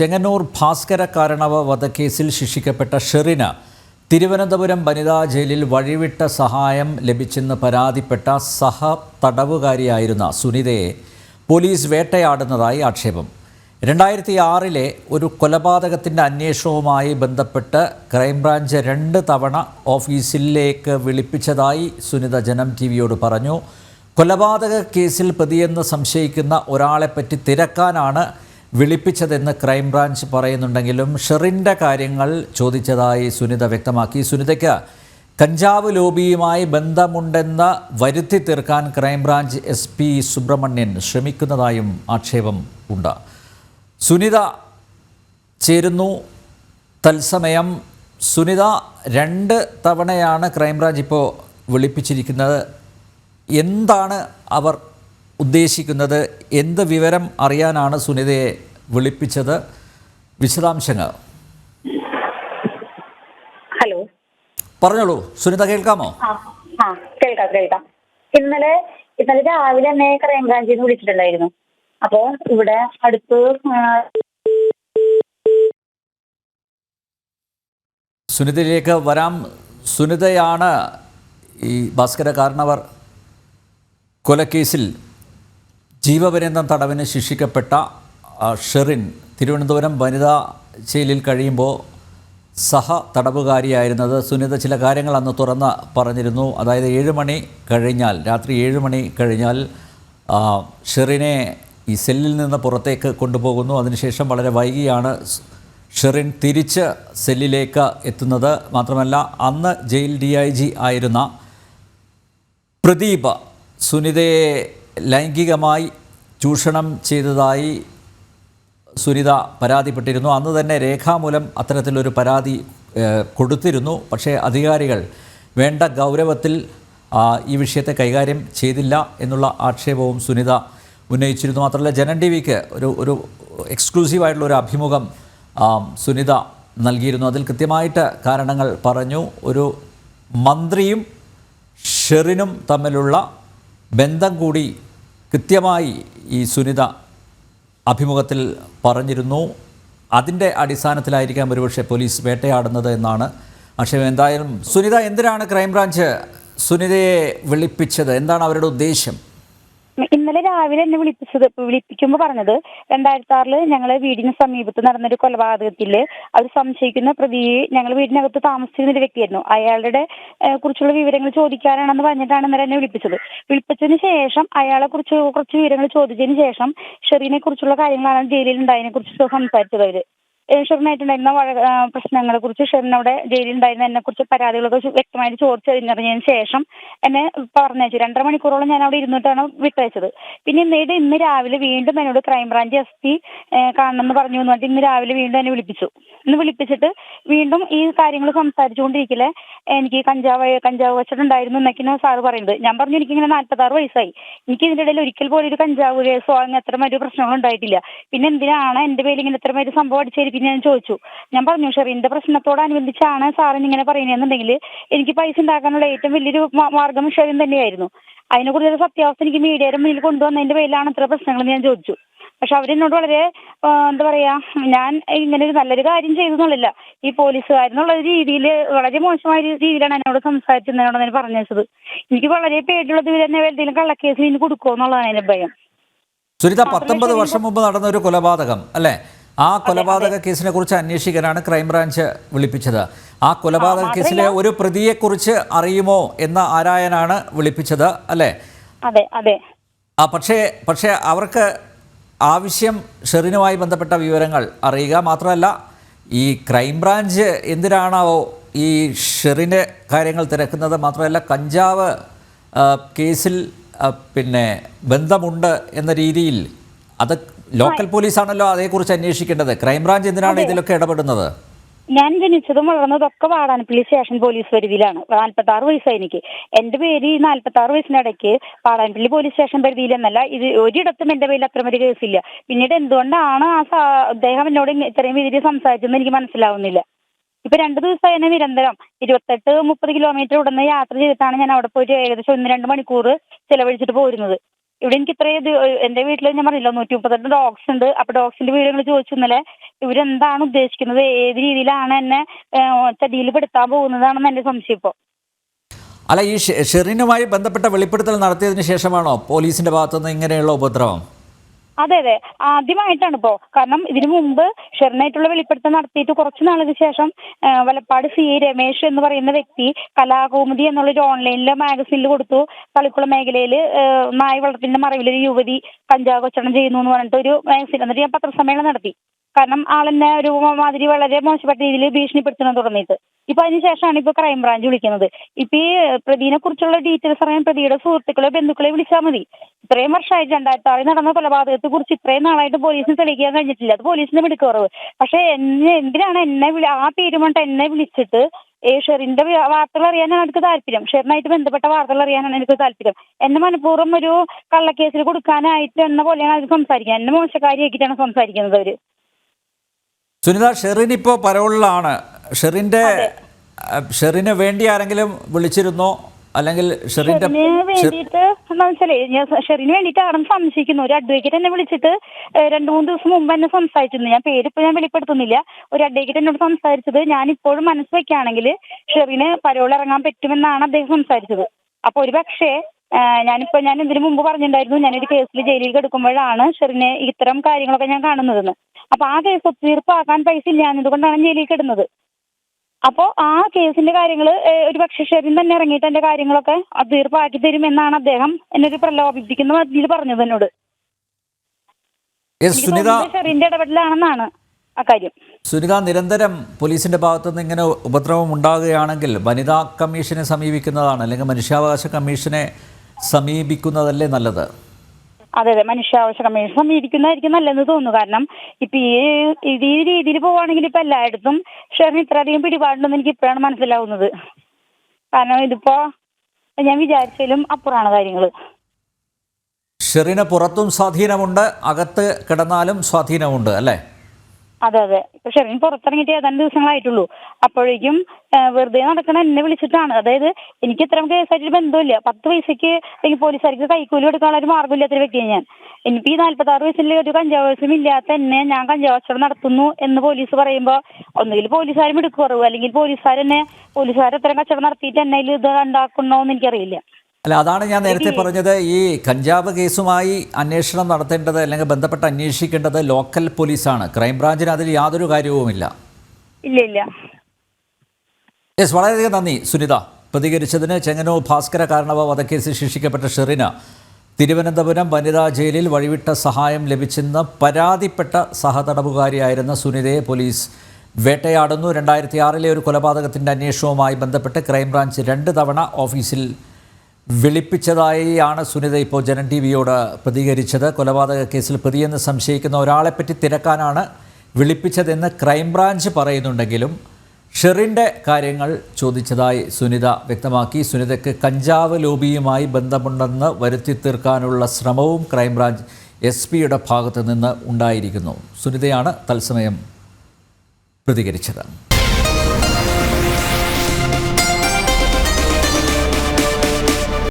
ചെങ്ങന്നൂർ ഭാസ്കര കാരണവ വധക്കേസിൽ ശിക്ഷിക്കപ്പെട്ട ഷെറിന് തിരുവനന്തപുരം വനിതാ ജയിലിൽ വഴിവിട്ട സഹായം ലഭിച്ചെന്ന് പരാതിപ്പെട്ട സഹ തടവുകാരിയായിരുന്ന സുനിതയെ പോലീസ് വേട്ടയാടുന്നതായി ആക്ഷേപം. 2006 ഒരു കൊലപാതകത്തിൻ്റെ അന്വേഷണവുമായി ബന്ധപ്പെട്ട് ക്രൈംബ്രാഞ്ച് 2 തവണ ഓഫീസിലേക്ക് വിളിപ്പിച്ചതായി സുനിത ജനം ടിവിയോട് പറഞ്ഞു. കൊലപാതക കേസിൽ പ്രതിയെന്ന് സംശയിക്കുന്ന ഒരാളെപ്പറ്റി തിരക്കാനാണ് വിളിപ്പിച്ചതെന്ന് ക്രൈംബ്രാഞ്ച് പറയുന്നുണ്ടെങ്കിലും ഷെറിൻ്റെ കാര്യങ്ങൾ ചോദിച്ചതായി സുനിത വ്യക്തമാക്കി. സുനിതയ്ക്ക് കഞ്ചാവ് ലോബിയുമായി ബന്ധമുണ്ടെന്ന് വരുത്തി തീർക്കാൻ ക്രൈംബ്രാഞ്ച് SP സുബ്രഹ്മണ്യൻ ശ്രമിക്കുന്നതായും ആക്ഷേപം ഉണ്ട്. സുനിത ചേരുന്നു തത്സമയം. സുനിത, 2 തവണയാണ് ക്രൈംബ്രാഞ്ച് ഇപ്പോൾ വിളിപ്പിച്ചിരിക്കുന്നത്. എന്താണ് അവർ ഉദ്ദേശിക്കുന്നത്? എന്ത് വിവരം അറിയാനാണ് സുനിതയെ വിളിപ്പിച്ചത്? വിശദാംശങ്ങൾ ഹലോ, പറഞ്ഞോളൂ സുനിത. കേൾക്കാമോ? കേൾക്കാം. ഇന്നലെ രാവിലെ എന്നെ ക്രൈംബ്രാഞ്ചിൽ നിന്ന് വിളിച്ചിട്ടുണ്ടായിരുന്നു. അപ്പോ ഇവിടെ അടുത്ത് സുനിതയിലേക്ക് വരാം. സുനിതയാണ് ഈ ഭാസ്കര കാരണവർ കൊലക്കേസിൽ ജീവപര്യന്തം തടവിന് ശിക്ഷിക്കപ്പെട്ട ഷെറിൻ തിരുവനന്തപുരം വനിതാ ജയിലിൽ കഴിയുമ്പോൾ സഹ തടവുകാരിയായിരുന്നത്. സുനിത ചില കാര്യങ്ങൾ അന്ന് തുറന്ന് പറഞ്ഞിരുന്നു. അതായത് 7 മണി കഴിഞ്ഞാൽ, രാത്രി 7 മണി കഴിഞ്ഞാൽ ഷെറിനെ ഈ സെല്ലിൽ നിന്ന് പുറത്തേക്ക് കൊണ്ടുപോകുന്നു. അതിനുശേഷം വളരെ വൈകിയാണ് ഷെറിൻ തിരിച്ച് സെല്ലിലേക്ക് എത്തുന്നത്. മാത്രമല്ല, അന്ന് ജയിൽ DIG ആയിരുന്ന പ്രദീപ് സുനിതയെ ലൈംഗികമായി ചൂഷണം ചെയ്തതായി സുനിത പരാതിപ്പെട്ടിരുന്നു. അന്ന് തന്നെ രേഖാമൂലം അത്തരത്തിലൊരു പരാതി കൊടുത്തിരുന്നു. പക്ഷേ അധികാരികൾ വേണ്ട ഗൗരവത്തിൽ ഈ വിഷയത്തെ കൈകാര്യം ചെയ്തില്ല എന്നുള്ള ആക്ഷേപവും സുനിത ഉന്നയിച്ചിരുന്നു. മാത്രമല്ല, ജനം ടിവിക്ക് ഒരു എക്സ്ക്ലൂസീവായിട്ടുള്ള ഒരു അഭിമുഖം സുനിത നൽകിയിരുന്നു. അതിൽ കൃത്യമായിട്ട് കാരണങ്ങൾ പറഞ്ഞു. ഒരു മന്ത്രിയും ഷെറിനും തമ്മിലുള്ള ബന്ധം കൂടി കൃത്യമായി ഈ സുനിത അഭിമുഖത്തിൽ പറഞ്ഞിരുന്നു. അതിൻ്റെ അടിസ്ഥാനത്തിലായിരിക്കാം ഒരുപക്ഷെ പോലീസ് വേട്ടയാടുന്നത് എന്നാണ് ആക്ഷേപം. എന്തായാലും സുനിത, എന്തിനാണ് ക്രൈംബ്രാഞ്ച് സുനിതയെ വിളിപ്പിച്ചത്? എന്താണ് അവരുടെ ഉദ്ദേശം? ഇന്നലെ രാവിലെ എന്നെ വിളിപ്പിക്കുമ്പോൾ പറഞ്ഞത് 2006 ഞങ്ങളെ വീടിന് സമീപത്ത് നടന്നൊരു കൊലപാതകത്തില് അവർ സംശയിക്കുന്ന പ്രതിയെ ഞങ്ങൾ വീടിനകത്ത് താമസിച്ചിരുന്ന ഒരു വ്യക്തിയായിരുന്നു. അയാളുടെ കുറിച്ചുള്ള വിവരങ്ങൾ ചോദിക്കാനാണെന്ന് പറഞ്ഞിട്ടാണ് ഇന്നലെ എന്നെ വിളിപ്പിച്ചതിന് ശേഷം അയാളെ കുറിച്ച് കുറച്ച് വിവരങ്ങൾ ചോദിച്ചതിന് ശേഷം ഷെറിനെ കുറിച്ചുള്ള കാര്യങ്ങളാണ് ജയിലിൽ ഉണ്ടായതിനെ കുറിച്ച് സംസാരിച്ചത്. അവര് ഷെറിനായിട്ടുണ്ടായിരുന്ന പ്രശ്നങ്ങളെ കുറിച്ച്, ഷെറിനവിടെ ജയിലിൽ ഉണ്ടായിരുന്ന എന്നെ കുറിച്ച് പരാതികളൊക്കെ വ്യക്തമായിട്ട് ചോദിച്ചറിഞ്ഞതിന് ശേഷം എന്നെ പറഞ്ഞയച്ചു. 2.5 മണിക്കൂറോളം ഞാൻ അവിടെ ഇരുന്നിട്ടാണ് വിട്ടയച്ചത്. പിന്നെ ഇന്ന് രാവിലെ വീണ്ടും എന്നോട് ക്രൈംബ്രാഞ്ച് SP കാണണമെന്ന് പറഞ്ഞു എന്നിട്ട് ഇന്ന് രാവിലെ വീണ്ടും എന്നെ വിളിപ്പിച്ചിട്ട് വീണ്ടും ഈ കാര്യങ്ങൾ സംസാരിച്ചുകൊണ്ടിരിക്കലെ എനിക്ക് കഞ്ചാവ് വെച്ചിട്ടുണ്ടായിരുന്നു എന്നൊക്കെയാണ് സാറ് പറയുന്നത്. ഞാൻ പറഞ്ഞു, എനിക്കിങ്ങനെ 46 വയസ്സായി, എനിക്ക് ഇതിൻ്റെ ഇടയിൽ ഒരിക്കൽ പോലും ഒരു കഞ്ചാവ് കേസോ അങ്ങനെ അത്ര ഒരു പ്രശ്നങ്ങളും ഉണ്ടായിട്ടില്ല. പിന്നെ എന്തിനാണ് എൻ്റെ പേരിൽ ഇങ്ങനെ ഇത്ര ഒരു സംഭവം അടിച്ചേരി? പിന്നെ ഞാൻ ചോദിച്ചു, ഞാൻ പറഞ്ഞു, ഷെറിന്റെ പ്രശ്നത്തോടനുബന്ധിച്ചാണ് സാറിന് ഇങ്ങനെ പറയുന്നതെന്നുണ്ടെങ്കിൽ എനിക്ക് പൈസ ഉണ്ടാക്കാനുള്ള ഏറ്റവും വലിയൊരു മാർഗം ഷെറിൻ തന്നെയായിരുന്നു. അതിനെക്കുറിച്ചൊരു സത്യാവസ്ഥ എനിക്ക് മീഡിയയുടെ മുന്നിൽ കൊണ്ടുവന്നതിന്റെ പേരിലാണ് ഇത്ര പ്രശ്നങ്ങൾ ഞാൻ ചോദിച്ചു. പക്ഷെ അവരെന്നോട് വളരെ എന്താ പറയാ, ഞാൻ ഇങ്ങനെ ഒരു നല്ലൊരു കാര്യം ചെയ്തെന്നുള്ളല്ല, ഈ പോലീസുകാരെന്നുള്ള രീതിയിൽ വളരെ മോശമായ രീതിയിലാണ് എന്നോട് സംസാരിച്ചതിനോട് ഞാൻ പറഞ്ഞു വെച്ചത്. എനിക്ക് വളരെ പേടിയുള്ളത് തന്നെ എന്തെങ്കിലും കള്ളക്കേസിൽ ഇനി കൊടുക്കുമോ എന്നുള്ളതാണ് എൻ്റെ ഭയം. സുനിത, 19 വർഷം മുമ്പ് നടന്ന ഒരു കൊലപാതകം അല്ലേ? ആ കൊലപാതക കേസിനെ കുറിച്ച് അന്വേഷിക്കാനാണ് ക്രൈംബ്രാഞ്ച് വിളിപ്പിച്ചത്. ആ കൊലപാതക കേസിലെ ഒരു പ്രതിയെക്കുറിച്ച് അറിയുമോ എന്ന് ആരായാനാണ് വിളിപ്പിച്ചത് അല്ലേ? അതെ. പക്ഷേ അവർക്ക് ആവശ്യം ഷെറിനുമായി ബന്ധപ്പെട്ട വിവരങ്ങൾ അറിയുക മാത്രമല്ല, ഈ ക്രൈംബ്രാഞ്ച് എന്തിനാണാവോ ഈ ഷെറിൻ്റെ കാര്യങ്ങൾ തിരക്കുന്നത്? മാത്രമല്ല, കഞ്ചാവ് കേസിൽ പിന്നെ ബന്ധമുണ്ട് എന്ന രീതിയിൽ അത് ലോക്കൽ പോലീസാണല്ലോ അതേക്കുറിച്ച് അന്വേഷിക്കേണ്ടത്. ക്രൈംബ്രാഞ്ച് എന്തിനാണ് ഇതിലൊക്കെ ഇടപെടുന്നത്? ഞാൻ ജനിച്ചതും വളർന്നതൊക്കെ വാടാനപ്പള്ളി സ്റ്റേഷൻ പോലീസ് പരിധിയിലാണ്. 46 വയസ്സായി എനിക്ക്. എന്റെ പേര് ഈ 46 വയസ്സിനിടയ്ക്ക് വാടാനപ്പള്ളി പോലീസ് സ്റ്റേഷൻ പരിധിയിൽ എന്നല്ല, ഇത് ഒരിടത്തും എന്റെ പേരിൽ അത്ര വലിയ കേസില്ല. പിന്നീട് എന്തുകൊണ്ടാണ് അദ്ദേഹം എന്നോട് ഇത്രയും രീതിയിൽ സംസാരിച്ചതെന്ന് എനിക്ക് മനസ്സിലാവുന്നില്ല. ഇപ്പൊ 2 ദിവസമായി തന്നെ നിരന്തരം 28-30 കിലോമീറ്റർ ഉടനെ യാത്ര ചെയ്തിട്ടാണ് ഞാൻ അവിടെ പോയിട്ട് ഏകദേശം 1-2 മണിക്കൂർ ചെലവഴിച്ചിട്ട് പോരുന്നത്. ഇവിടെ എനിക്ക് ഇത്രയും എന്റെ വീട്ടിൽ ഞാൻ പറഞ്ഞില്ല 138 ഡോഗ്സ് ഉണ്ട്. അപ്പൊ ഡോഗ്സിന്റെ വീടുകൾ ചോദിച്ചു ഇന്നലെ. ഇവരെന്താണ് ഉദ്ദേശിക്കുന്നത്, ഏത് രീതിയിലാണ് എന്നെ ചതിയിൽ പെടുത്താൻ പോകുന്നതാണെന്ന് എന്റെ സംശയം ഇപ്പോ. അല്ല, ഈ ഷെറിനുമായി ബന്ധപ്പെട്ട വെളിപ്പെടുത്തൽ നടത്തിയതിന് ശേഷമാണോ പോലീസിന്റെ ഭാഗത്തുനിന്ന് ഇങ്ങനെയുള്ള ഉപദ്രവം? അതെ അതെ, ആദ്യമായിട്ടാണ് ഇപ്പോ. കാരണം ഇതിനു മുമ്പ് ഷെറിനായിട്ടുള്ള വെളിപ്പെടുത്തൽ നടത്തിയിട്ട് കുറച്ചു നാളിന് ശേഷം വലപ്പാട് സി രമേശ് എന്ന് പറയുന്ന വ്യക്തി കലാകൗമുദി എന്നുള്ളൊരു ഓൺലൈനിലെ മാഗസീനിൽ കൊടുത്തു, കളിക്കുളം മേഖലയിൽ നായ് വളർത്തിന്റെ മറവിൽ ഒരു യുവതി കഞ്ചാവ് കച്ചവടം ചെയ്യുന്നു എന്ന് പറഞ്ഞിട്ട് ഒരു മാഗസീൻ. എന്നിട്ട് ഞാൻ പത്രസമ്മേളനം നടത്തി. കാരണം ആളെന്നെ ഒരു മാതിരി വളരെ മോശപ്പെട്ട രീതിയിൽ ഭീഷണിപ്പെടുത്തണം തുടങ്ങിയിട്ട്. ഇപ്പൊ അതിനുശേഷമാണ് ഇപ്പൊ ക്രൈംബ്രാഞ്ച് വിളിക്കുന്നത്. ഇപ്പൊ ഈ പ്രതിനെ കുറിച്ചുള്ള ഡീറ്റെയിൽസ് അറിയാൻ പ്രതിയുടെ സുഹൃത്തുക്കളെ ബന്ധുക്കളെ വിളിച്ചാൽ മതി. ഇത്രയും വർഷമായിട്ട് 2006 നടന്ന കൊലപാതകത്തെ കുറിച്ച് ഇത്രയും നാളായിട്ട് പോലീസിന് തെളിയിക്കാൻ കഴിഞ്ഞിട്ടില്ല. അത് പോലീസിന്റെ മിടുക്കുറവ്. പക്ഷെ എന്തിനാണ് ആ തീരുമാനം എന്നെ വിളിച്ചിട്ട് ഷെറിന്റെ വാർത്തകൾ അറിയാനാണ് എനിക്ക് താല്പര്യം. ഷെറിനായിട്ട് ബന്ധപ്പെട്ട വാർത്തകൾ അറിയാനാണ് എനിക്ക് താല്പര്യം. എന്നെ മനഃപൂർവ്വം ഒരു കള്ളക്കേസിൽ കൊടുക്കാനായിട്ട് എന്ന പോലെയാണ് അവർ സംസാരിക്കുന്നത്. എന്നെ മോശക്കാരിയാക്കിയിട്ടാണ് സംസാരിക്കുന്നത് അവര്. സുനിത, ഷെറിൻ ഇപ്പോൾ പരോളിലാണ്. ഷെറിന് വേണ്ടി ആരെങ്കിലും വിളിച്ചിരുന്നോ? അല്ലെങ്കിൽ ഷെറിന് വേണ്ടിയിട്ട് ഷെറിന് വേണ്ടിയിട്ടാണെന്ന് സംശയിക്കുന്നു. ഒരു അഡ്വക്കേറ്റ് എന്നെ വിളിച്ചിട്ട് 2-3 ദിവസം മുമ്പ് എന്നെ സംസാരിച്ചിരുന്നു. പേരിപ്പോൾ ഞാൻ വെളിപ്പെടുത്തുന്നില്ല. ഒരു അഡ്വക്കേറ്റ് എന്നോട് സംസാരിച്ചത്, ഞാൻ ഇപ്പോഴും മനസ്സ് വെക്കുകയാണെങ്കിൽ ഷെറിന് പരോൾ ഇറങ്ങാൻ പറ്റുമെന്നാണ് അദ്ദേഹം സംസാരിച്ചത്. അപ്പൊ ഒരു പക്ഷേ ഞാൻ ഇതിനു മുമ്പ് പറഞ്ഞിട്ടുണ്ടായിരുന്നു, ഞാനൊരു കേസിൽ ജയിലിൽ കിടക്കുമ്പോഴാണ് ഷെറിനെ ഇത്തരം കാര്യങ്ങളൊക്കെ ഞാൻ കാണുന്നതെന്ന്. അപ്പൊ ആ കേസ് ഒത്തുതീർപ്പാക്കാൻ പൈസ ഇല്ല എന്നതുകൊണ്ടാണ് ജയിലിൽ കിടന്നത്. അപ്പോ ആ കേസിന്റെ കാര്യങ്ങൾ ഒരു പക്ഷേ ഷെറിൻ തന്നെ ഇറങ്ങിയിട്ട് എന്റെ കാര്യങ്ങളൊക്കെ തീർപ്പാക്കി തരും എന്നാണ് അദ്ദേഹം എന്നൊരു പ്രലോഭിപ്പിക്കുന്ന രീതിയിൽ പറഞ്ഞത് എന്നോട്. ഷെറിന്റെ ഇടപെടലാണെന്നാണ് ആ കാര്യം. സുനിത, നിരന്തരം പോലീസിന്റെ ഭാഗത്തുനിന്ന് ഇങ്ങനെ ഉപദ്രവം ഉണ്ടാകുകയാണെങ്കിൽ വനിതാ കമ്മീഷനെ സമീപിക്കുന്നതാണ്, അല്ലെങ്കിൽ മനുഷ്യാവകാശ കമ്മീഷനെ സമീപിക്കുന്നതല്ലേ നല്ലത്? അതെ അതെ, മനുഷ്യാവകാശ കമ്മീഷൻ സമീപിക്കുന്നതായിരിക്കും നല്ലതെന്ന് തോന്നുന്നു. കാരണം ഇപ്പൊ ഈ രീതിയിൽ പോവുകയാണെങ്കിൽ ഇപ്പൊ എല്ലായിടത്തും ഷെറിന് ഇത്രയധികം പിടിപാടുണ്ടെന്ന് എനിക്ക് ഇപ്പോഴാണ് മനസ്സിലാവുന്നത്. കാരണം ഇതിപ്പോ ഞാൻ വിചാരിച്ചാലും അപ്പുറമാണ് കാര്യങ്ങൾ. ഷെറിന് പുറത്തും സ്വാധീനമുണ്ട്, അകത്ത് കിടന്നാലും സ്വാധീനമുണ്ട്, അല്ലേ? അതെ അതെ, ഇപ്പൊ ഷെറിൻ പുറത്തിറങ്ങിയിട്ട് ഏതാനും ദിവസങ്ങളായിട്ടുള്ളൂ. അപ്പോഴേക്കും വെറുതെ നടക്കണ എന്നെ വിളിച്ചിട്ടാണ്. അതായത് എനിക്ക് ഇത്തരം കേസായിട്ട് ബന്ധമില്ല. 10 പൈസക്ക് അല്ലെങ്കിൽ പോലീസുകാർക്ക് കൈക്കൂലി കൊടുക്കാനുള്ള ഒരു മാർഗ്ഗമില്ലാത്തൊരു വ്യക്തിയാണ് ഞാൻ. എനിക്ക് ഈ 46 വയസ്സിൽ ഒരു കഞ്ചാവ്യം ഇല്ലാത്ത എന്നെ ഞാൻ കഞ്ചാവ് കച്ചവടം നടത്തുന്നു എന്ന് പോലീസ് പറയുമ്പോൾ ഒന്നുകിൽ പോലീസുകാർ മിടുക്കുറവ്, അല്ലെങ്കിൽ പോലീസുകാർ എത്രയും കച്ചവടം നടത്തിയിട്ട് എന്നെ ഇത് ഉണ്ടാക്കണോ എന്ന് എനിക്കറിയില്ല. അല്ല, അതാണ് ഞാൻ നേരത്തെ പറഞ്ഞത്. ഈ കഞ്ചാവ് കേസുമായി അന്വേഷണം നടത്തേണ്ടത് അല്ലെങ്കിൽ ബന്ധപ്പെട്ട് അന്വേഷിക്കേണ്ടത് ലോക്കൽ പോലീസാണ്. ക്രൈംബ്രാഞ്ചിന് അതിൽ യാതൊരു കാര്യവുമില്ല. ഇല്ല. യെസ്, വളരെയധികം നന്ദി സുനിത പ്രതികരിച്ചതിന്. ചെങ്ങന്നൂർ ഭാസ്കര കാരണവ വധക്കേസിൽ ശിക്ഷിക്കപ്പെട്ട ഷെറിന് തിരുവനന്തപുരം വനിതാ ജയിലിൽ വഴിവിട്ട സഹായം ലഭിച്ചെന്ന് പരാതിപ്പെട്ട സഹതടവുകാരിയായിരുന്ന സുനിതയെ പോലീസ് വേട്ടയാടുന്നു. 2006 ഒരു കൊലപാതകത്തിൻ്റെ അന്വേഷണവുമായി ബന്ധപ്പെട്ട് ക്രൈംബ്രാഞ്ച് 2 തവണ ഓഫീസിൽ വിളിപ്പിച്ചതായാണ് സുനിത ഇപ്പോൾ ജനം ടി വിയോട് പ്രതികരിച്ചത്. കൊലപാതക കേസിൽ പ്രതിയെന്ന് സംശയിക്കുന്ന ഒരാളെപ്പറ്റി തിരക്കാനാണ് വിളിപ്പിച്ചതെന്ന് ക്രൈംബ്രാഞ്ച് പറയുന്നുണ്ടെങ്കിലും ഷെറിൻ്റെ കാര്യങ്ങൾ ചോദിച്ചതായി സുനിത വ്യക്തമാക്കി. സുനിതയ്ക്ക് കഞ്ചാവ് ലോബിയുമായി ബന്ധമുണ്ടെന്ന് വരുത്തി തീർക്കാനുള്ള ശ്രമവും ക്രൈംബ്രാഞ്ച് SP ഭാഗത്തു നിന്ന് ഉണ്ടായിരിക്കുന്നു. സുനിതയാണ് തത്സമയം പ്രതികരിച്ചത്.